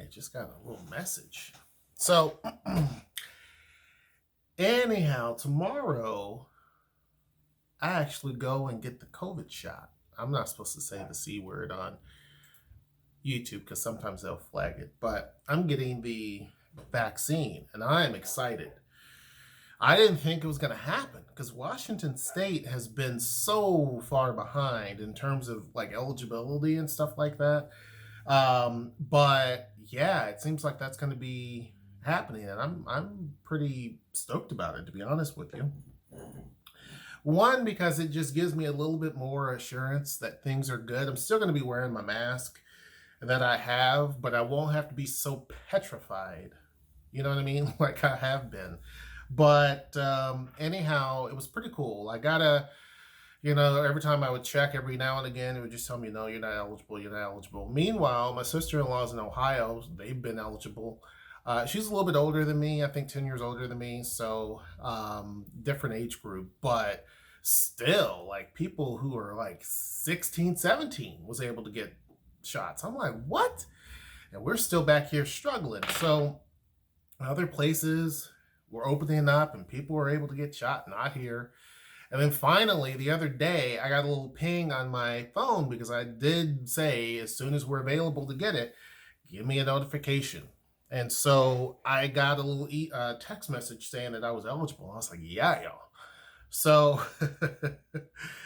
I just got a little message. So, anyhow, tomorrow I actually go and get the COVID shot. I'm not supposed to say the C word on YouTube because sometimes they'll flag it, but I'm getting the vaccine and I am excited. I didn't think it was going to happen because Washington State has been so far behind in terms of like eligibility and stuff like that. But yeah, it seems like that's going to be happening, and I'm pretty stoked about it, to be honest with you. One, because it just gives me a little bit more assurance that things are good. I'm still going to be wearing my mask that I have, but I won't have to be so petrified. You know what I mean? Like I have been. But anyhow, it was pretty cool. I gotta, every time I would check every now and again, it would just tell me, no, you're not eligible, you're not eligible. Meanwhile, my sister-in-law's in Ohio, they've been eligible. She's a little bit older than me, I think 10 years older than me, so different age group, but still, like people who are like 16, 17 was able to get shots. I'm like, what? And we're still back here struggling. So other places were opening up and people were able to get shot, not here. And then finally, the other day, I got a little ping on my phone because I did say, as soon as we're available to get it, give me a notification. And so I got a little text message saying that I was eligible. I was like, yeah, y'all. So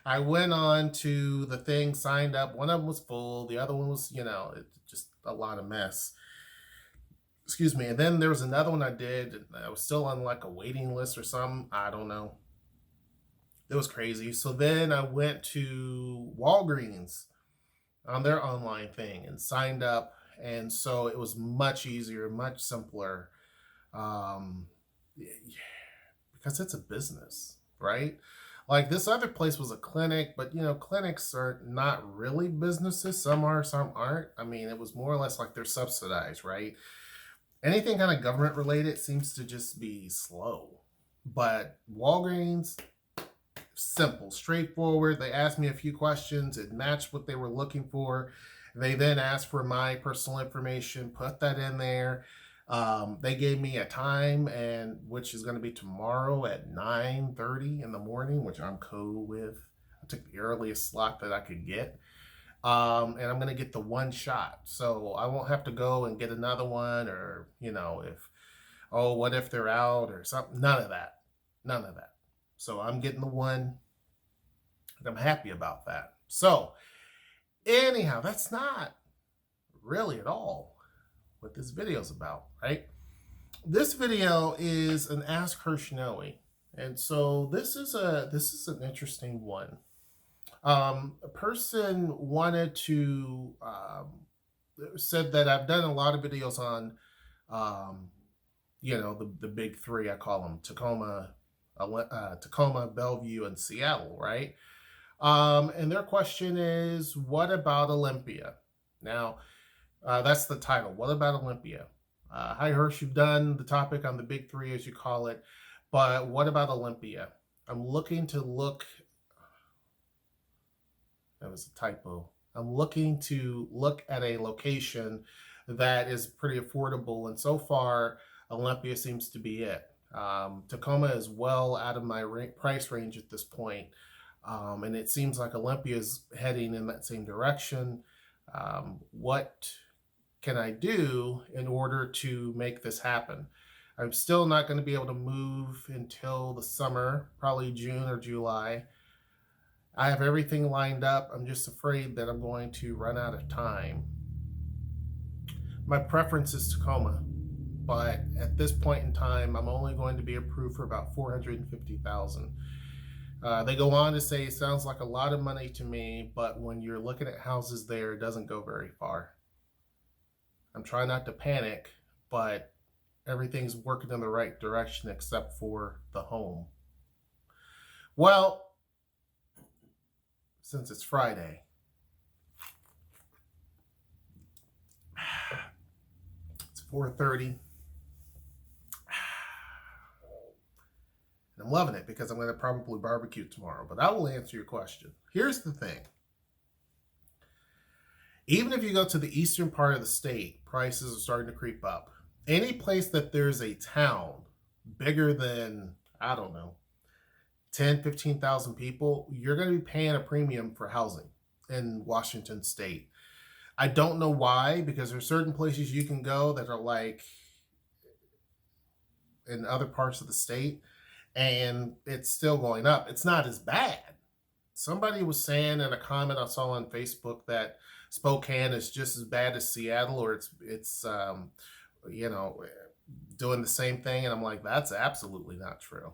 I went on to the thing, signed up. One of them was full. The other one was, just a lot of mess. Excuse me. And then there was another one I did. I was still on like a waiting list or something. I don't know. It was crazy. So then I went to Walgreens on their online thing and signed up. And so it was much easier, much simpler, because it's a business, right? Like this other place was a clinic, but clinics are not really businesses. Some are, some aren't. I mean, it was more or less like they're subsidized, right? Anything kind of government related seems to just be slow. But Walgreens, simple, straightforward. They asked me a few questions. It matched what they were looking for. They then asked for my personal information, put that in there. They gave me a time, and which is going to be tomorrow at 9:30 in the morning, which I'm cool with. I took the earliest slot that I could get. And I'm going to get the one shot. So I won't have to go and get another one or, what if they're out or something. None of that. None of that. So I'm getting the one, and I'm happy about that. So anyhow, that's not really at all what this video is about, right? This video is an Ask Her Shinoe. And so this is an interesting one. A person wanted to, said that I've done a lot of videos on, the big three, I call them Tacoma, Bellevue, and Seattle, right? And their question is, what about Olympia? Now, that's the title. What about Olympia? Hi, Hirsch, you've done the topic on the big three, as you call it, but what about Olympia? I'm looking to look. That was a typo. I'm looking to look at a location that is pretty affordable, and so far, Olympia seems to be it. Tacoma is well out of my price range at this point, and it seems like Olympia is heading in that same direction. What can I do in order to make this happen? I'm still not going to be able to move until the summer, probably June or July. I have everything lined up. I'm just afraid that I'm going to run out of time. My preference is Tacoma, but at this point in time, I'm only going to be approved for about $450,000. They go on to say, it sounds like a lot of money to me, but when you're looking at houses there, it doesn't go very far. I'm trying not to panic, but everything's working in the right direction except for the home. Well, since it's Friday, it's 4:30, and I'm loving it because I'm going to probably barbecue tomorrow, but I will answer your question. Here's the thing. Even if you go to the eastern part of the state, prices are starting to creep up. Any place that there's a town bigger than, I don't know, 10, 15,000 people, you're going to be paying a premium for housing in Washington state. I don't know why, because there's certain places you can go that are like in other parts of the state, and it's still going up. It's not as bad. Somebody was saying in a comment I saw on Facebook that Spokane is just as bad as Seattle, or it's you know, doing the same thing, and I'm like, that's absolutely not true.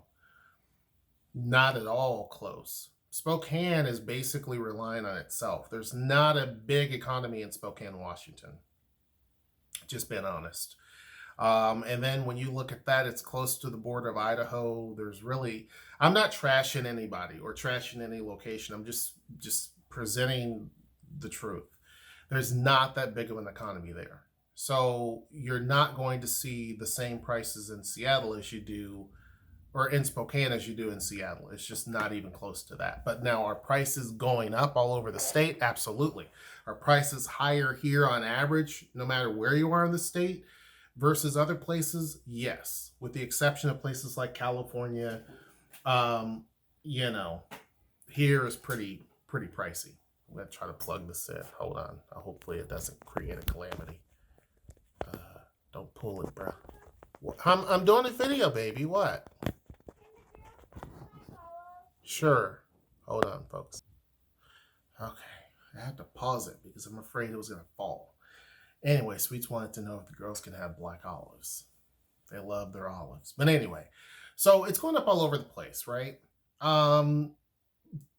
Not at all close. Spokane is basically relying on itself. There's not a big economy in Spokane, Washington. Just being honest. And then when you look at that, it's close to the border of Idaho. There's really, I'm not trashing anybody or trashing any location. I'm just presenting the truth. There's not that big of an economy there. So you're not going to see the same prices in Seattle as you do, or in Spokane as you do in Seattle. It's just not even close to that. But now, are prices going up all over the state? Absolutely. Are prices higher here on average, no matter where you are in the state, versus other places? Yes, with the exception of places like California. You know, here is pretty pricey. I'm gonna try to plug this in. Hold on. Hopefully it doesn't create a calamity. Don't pull it, bro. I'm doing a video, baby. What? Sure. Hold on, folks. Okay. I had to pause it because I'm afraid it was going to fall. Anyway, Sweets wanted to know if the girls can have black olives. They love their olives. But anyway, so it's going up all over the place, right?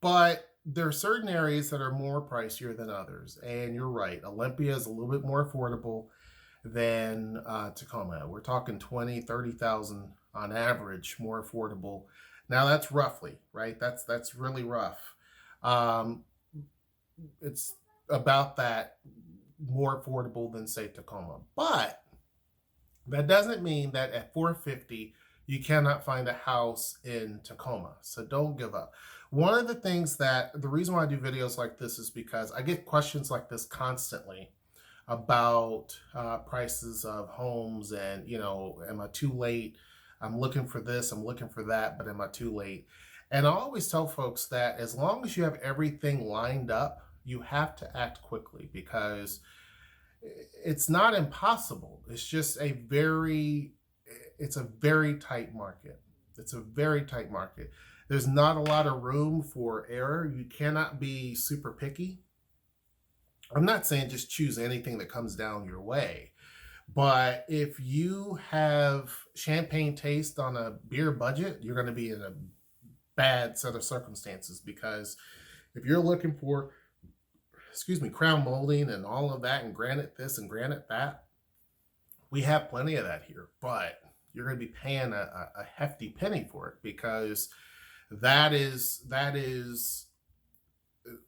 But there are certain areas that are more pricier than others. And you're right. Olympia is a little bit more affordable than Tacoma. We're talking 20, 30,000 on average, more affordable. Now that's roughly, right? That's really rough. It's about that more affordable than say Tacoma. But that doesn't mean that at 450 you cannot find a house in Tacoma. So don't give up. One of the things that the reason why I do videos like this is because I get questions like this constantly about prices of homes, and you know, am I too late? I'm looking for this, I'm looking for that, but am I too late? And I always tell folks that as long as you have everything lined up, you have to act quickly, because it's not impossible. It's just it's a very tight market. It's a very tight market. There's not a lot of room for error. You cannot be super picky. I'm not saying just choose anything that comes down your way, but if you have champagne taste on a beer budget, you're going to be in a bad set of circumstances, because if you're looking for, crown molding and all of that, and granite this and granite that, we have plenty of that here, but you're going to be paying a hefty penny for it, because that is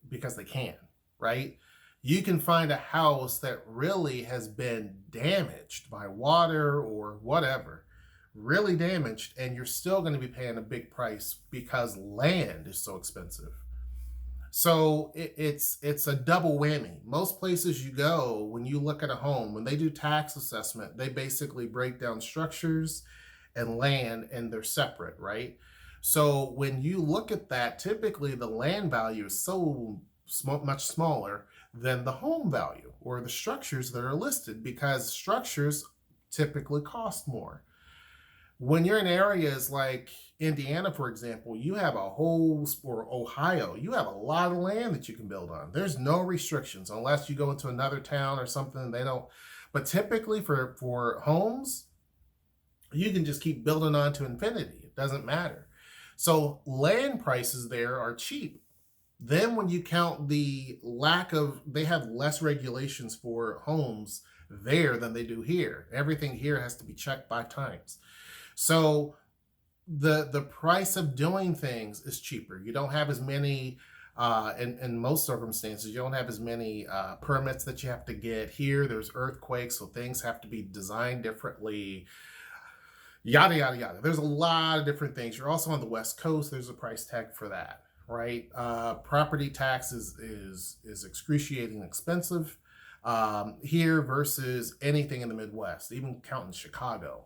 because they can, right? You can find a house that really has been damaged by water or whatever, really damaged, and you're still going to be paying a big price because land is so expensive. So it's a double whammy. Most places you go, when you look at a home, when they do tax assessment, they basically break down structures and land, and they're separate, right? So when you look at that, typically the land value is so much smaller than the home value or the structures that are listed, because structures typically cost more. When you're in areas like Indiana, for example, you have a whole, or Ohio, you have a lot of land that you can build on. There's no restrictions unless you go into another town or something. They don't. But typically for homes, you can just keep building on to infinity. It doesn't matter. So land prices there are cheap. Then when you count the they have less regulations for homes there than they do here. Everything here has to be checked 5 times. So the price of doing things is cheaper. You don't have as many, in most circumstances, you don't have as many permits that you have to get. Here, there's earthquakes, so things have to be designed differently. Yada, yada, yada. There's a lot of different things. You're also on the West Coast. There's a price tag for that. Right? Property tax is excruciating expensive. here versus anything in the Midwest, even counting Chicago.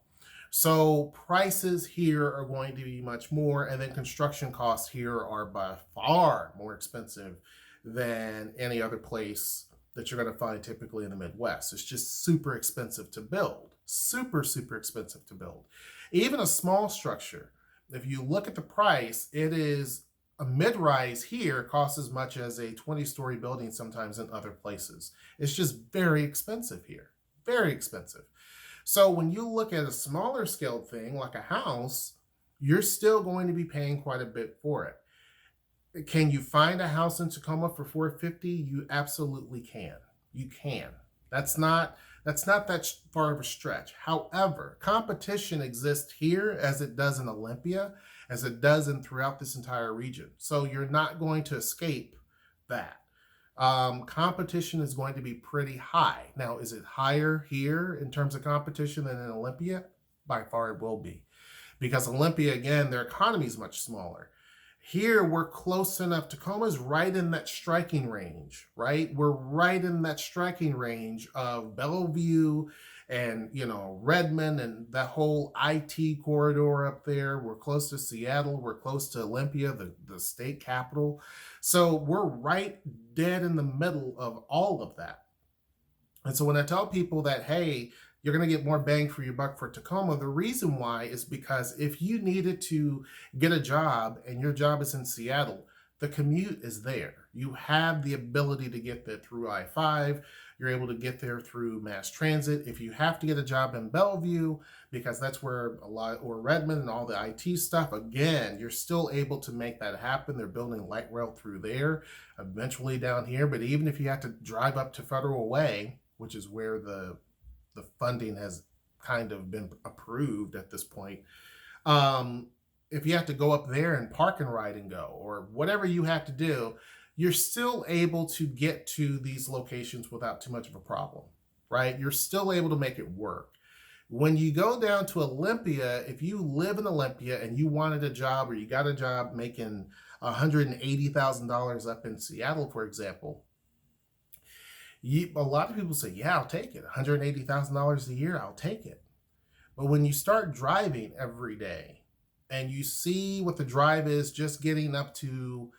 So prices here are going to be much more, and then construction costs here are by far more expensive than any other place that you're going to find typically in the Midwest. It's just super expensive to build, super, super expensive to build. Even a small structure, if you look at the price, it is a mid-rise here costs as much as a 20-story building sometimes in other places. It's just very expensive here, very expensive. So when you look at a smaller scale thing like a house, you're still going to be paying quite a bit for it. Can you find a house in Tacoma for 450? You absolutely can. You can. That's not that far of a stretch. However, competition exists here as it does in Olympia, as it does in throughout this entire region. So you're not going to escape that. Competition is going to be pretty high. Now, is it higher here in terms of competition than in Olympia? By far it will be. Because Olympia, again, their economy is much smaller. Here, we're close enough. Tacoma's right in that striking range, right? We're right in that striking range of Bellevue and, Redmond and that whole IT corridor up there. We're close to Seattle. We're close to Olympia, the state capital. So we're right dead in the middle of all of that. And so when I tell people that, hey, you're going to get more bang for your buck for Tacoma, the reason why is because if you needed to get a job and your job is in Seattle, the commute is there. You have the ability to get there through I-5. You're able to get there through mass transit. If you have to get a job in Bellevue, because that's where or Redmond and all the IT stuff, again, you're still able to make that happen. They're building light rail through there, eventually down here. But even if you have to drive up to Federal Way, which is where the funding has kind of been approved at this point. If you have to go up there and park and ride and go, or whatever you have to do, you're still able to get to these locations without too much of a problem, right? You're still able to make it work. When you go down to Olympia, if you live in Olympia and you wanted a job or you got a job making $180,000 up in Seattle, for example, a lot of people say, yeah, I'll take it. $180,000 a year, I'll take it. But when you start driving every day and you see what the drive is just getting up to,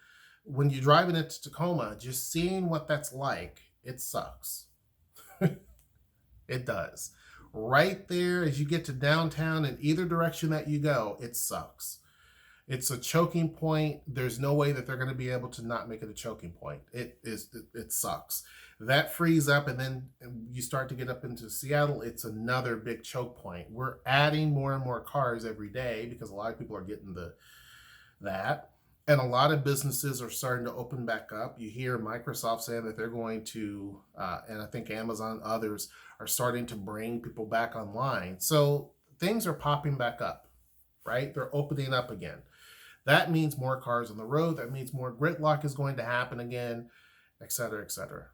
when you're driving into Tacoma, just seeing what that's like, it sucks. It does. Right there, as you get to downtown in either direction that you go, it sucks. It's a choking point. There's no way that they're going to be able to not make it a choking point. It sucks. That frees up, and then you start to get up into Seattle, it's another big choke point. We're adding more and more cars every day because a lot of people are getting that. And a lot of businesses are starting to open back up. You hear Microsoft saying that they're going to, and I think Amazon, others are starting to bring people back online. So things are popping back up, right? They're opening up again. That means more cars on the road. That means more gridlock is going to happen again, et cetera,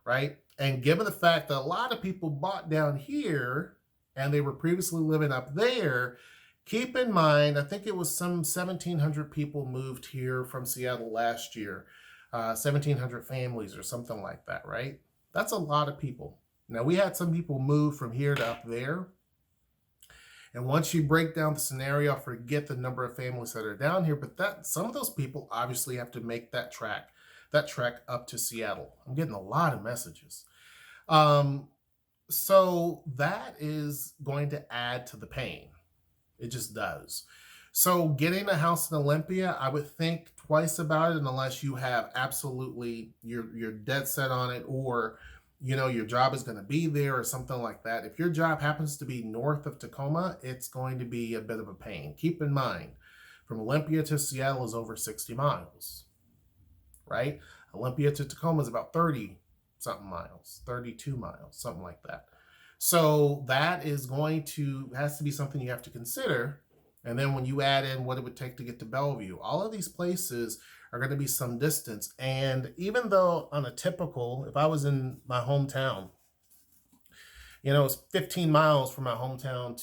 right? And given the fact that a lot of people bought down here and they were previously living up there, keep in mind, I think it was some 1,700 people moved here from Seattle last year, 1,700 families or something like that, right? That's a lot of people. Now, we had some people move from here to up there. And once you break down the scenario, forget the number of families that are down here, but some of those people obviously have to make that trek up to Seattle. I'm getting a lot of messages. So that is going to add to the pain. It just does. So getting a house in Olympia, I would think twice about it unless you have absolutely, you're dead set on it, or your job is going to be there or something like that. If your job happens to be north of Tacoma, it's going to be a bit of a pain. Keep in mind, from Olympia to Seattle is over 60 miles, right? Olympia to Tacoma is about 30 something miles, 32 miles, something like that. So that has to be something you have to consider. And then when you add in what it would take to get to Bellevue, all of these places are going to be some distance. And even though on a typical, if I was in my hometown, it's 15 miles from my hometown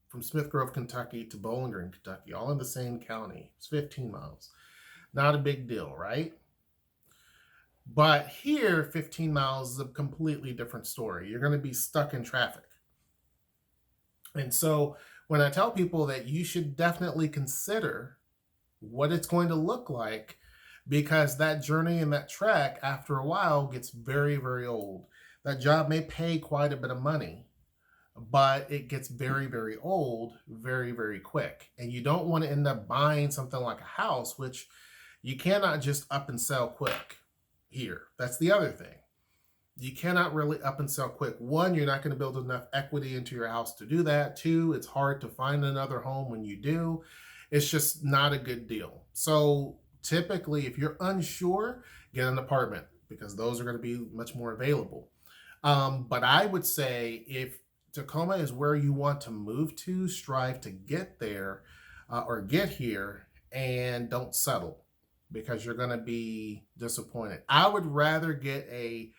from Smith Grove, Kentucky to Bowling Green, Kentucky, all in the same county. It's 15 miles. Not a big deal, right? But here, 15 miles is a completely different story. You're going to be stuck in traffic. And so when I tell people that you should definitely consider what it's going to look like, because that journey and that trek after a while gets very, very old. That job may pay quite a bit of money, but it gets very, very old very, very quick. And you don't want to end up buying something like a house, which you cannot just up and sell quick here. That's the other thing. You cannot really up and sell quick. One, you're not going to build enough equity into your house to do that. Two, it's hard to find another home when you do. It's just not a good deal. So typically, if you're unsure, get an apartment because those are going to be much more available. But I would say if Tacoma is where you want to move to, strive to get there or get here and don't settle because you're going to be disappointed. I would rather get a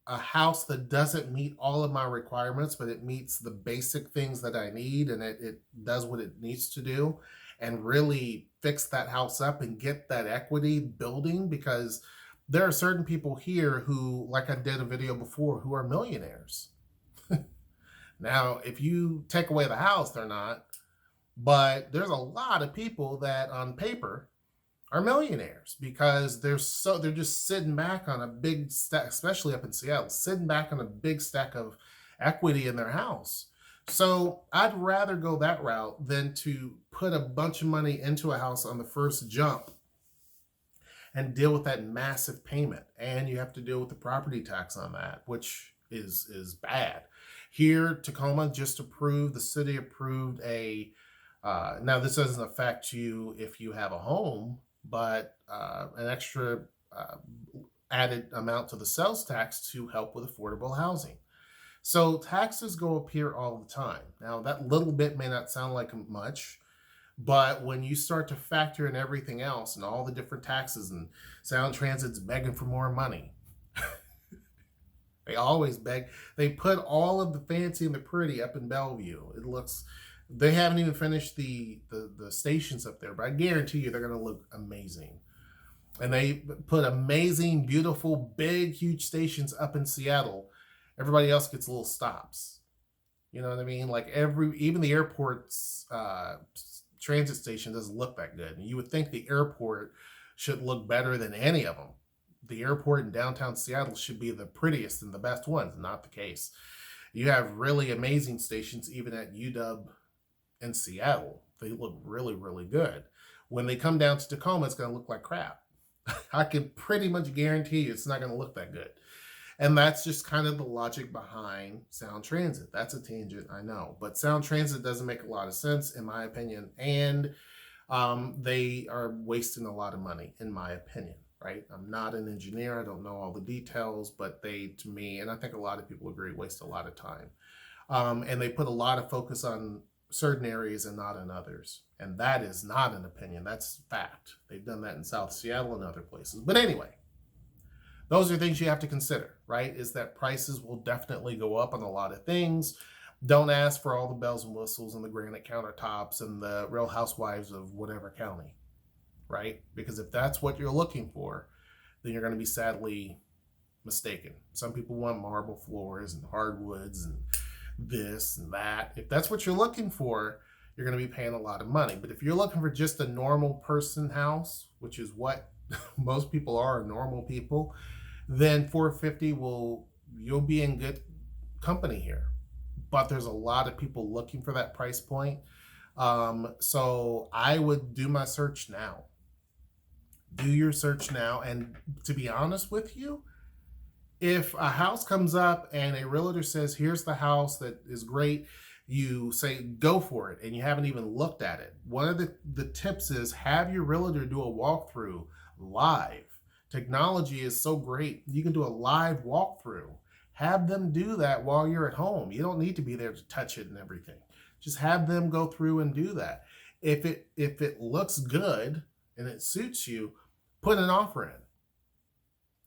house that doesn't meet all of my requirements, but it meets the basic things that I need and it does what it needs to do and really fix that house up and get that equity building, because there are certain people here who, like I did a video before, who are millionaires. Now, if you take away the house, they're not, but there's a lot of people that on paper are millionaires because they're just sitting back on a big stack, especially up in Seattle, sitting back on a big stack of equity in their house. So I'd rather go that route than to put a bunch of money into a house on the first jump and deal with that massive payment. And you have to deal with the property tax on that, which is bad. Here, Tacoma just approved, the city approved now this doesn't affect you if you have a home, but an extra added amount to the sales tax to help with affordable housing. So taxes go up here all the time. Now that little bit may not sound like much, but when you start to factor in everything else and all the different taxes, and Sound Transit's begging for more money. They always beg. They put all of the fancy and the pretty up in Bellevue. They haven't even finished the stations up there, but I guarantee you they're going to look amazing. And they put amazing, beautiful, big, huge stations up in Seattle. Everybody else gets little stops. You know what I mean? Like even the airport's transit station doesn't look that good. And you would think the airport should look better than any of them. The airport in downtown Seattle should be the prettiest and the best ones. Not the case. You have really amazing stations even at UW in Seattle. They look really, really good. When they come down to Tacoma, it's going to look like crap. I can pretty much guarantee you it's not going to look that good. And that's just kind of the logic behind Sound Transit. That's a tangent, I know. But Sound Transit doesn't make a lot of sense, in my opinion. And they are wasting a lot of money, in my opinion, right? I'm not an engineer. I don't know all the details. But they, to me, and I think a lot of people agree, waste a lot of time. And they put a lot of focus on certain areas and not in others. And that is not an opinion. That's fact. They've done that in South Seattle and other places. But anyway, those are things you have to consider, right? Is that prices will definitely go up on a lot of things. Don't ask for all the bells and whistles and the granite countertops and the Real Housewives of whatever county, right? Because if that's what you're looking for, then you're going to be sadly mistaken. Some people want marble floors and hardwoods and this and that. If that's what you're looking for, you're going to be paying a lot of money. But if you're looking for just a normal person house, which is what most people are, normal people, then $450 you'll be in good company here. But there's a lot of people looking for that price point. So I would do my search now. Do your search now. And to be honest with you, if a house comes up and a realtor says, here's the house that is great, you say, go for it, and you haven't even looked at it. One of the tips is have your realtor do a walkthrough live. Technology is so great. You can do a live walkthrough. Have them do that while you're at home. You don't need to be there to touch it and everything. Just have them go through and do that. If it looks good and it suits you, put an offer in.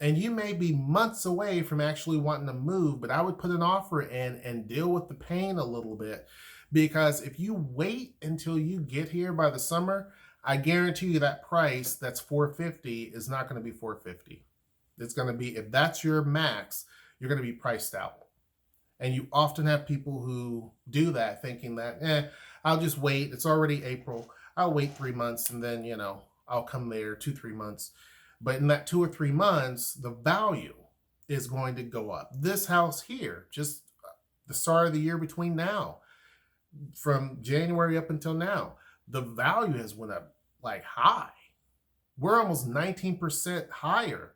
And you may be months away from actually wanting to move, but I would put an offer in and deal with the pain a little bit, because if you wait until you get here by the summer, I guarantee you that price that's $450 is not going to be $450. It's going to be, if that's your max, you're going to be priced out. And you often have people who do that thinking that, I'll just wait. It's already April. I'll wait 3 months and then, I'll come there 2, 3 months. But in that 2 or 3 months, the value is going to go up. This house here, just the start of the year between now, from January up until now, the value has went up like high. We're almost 19% higher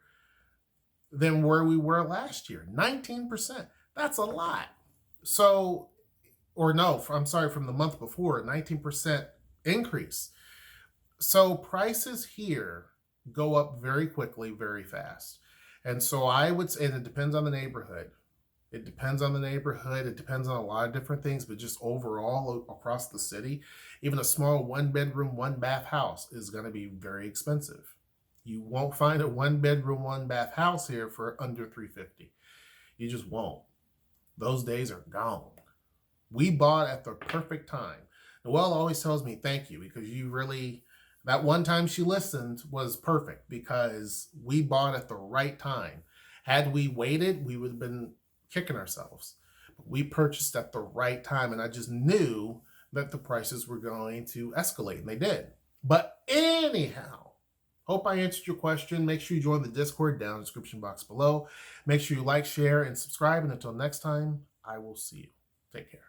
than where we were last year. 19%. That's a lot. So, or no, I'm sorry, from the month before, 19% increase. So prices here go up very quickly, very fast. And so I would say, and it depends on the neighborhood. It depends on the neighborhood. It depends on a lot of different things, but just overall across the city, even a small 1 bedroom, 1 bath house is going to be very expensive. You won't find a 1 bedroom, 1 bath house here for under $350. You just won't. Those days are gone. We bought at the perfect time. Noelle always tells me thank you, because you really, that one time she listened was perfect, because we bought at the right time. Had we waited, we would have been kicking ourselves. But we purchased at the right time, and I just knew that the prices were going to escalate, and they did. But anyhow, hope I answered your question. Make sure you join the Discord down in the description box below. Make sure you like, share, and subscribe. And until next time, I will see you. Take care.